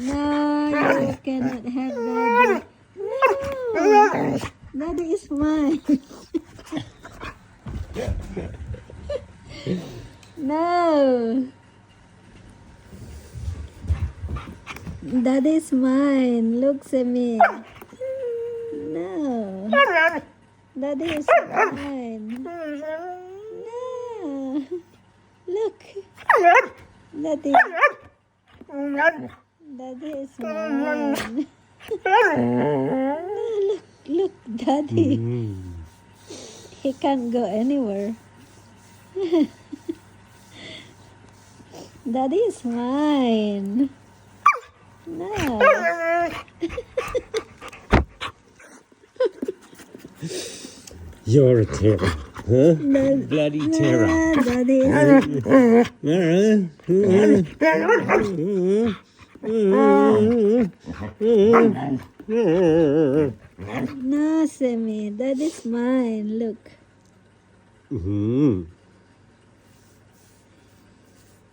No, you cannot have daddy. No, daddy is mine. No, daddy is mine. Look at me. No, daddy is mine. No, look, daddy. Daddy is mine. Look, daddy. He can't go anywhere. Daddy is mine. No. You're a terror, huh? Bloody terror. Daddy is no, Sammy. Daddy's mine. Look.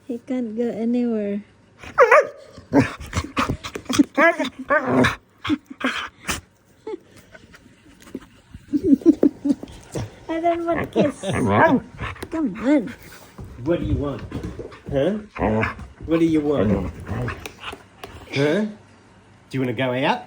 He can't go anywhere. I don't want kiss. Come on. What do you want? Huh? What do you want? Huh? Do you want to go out?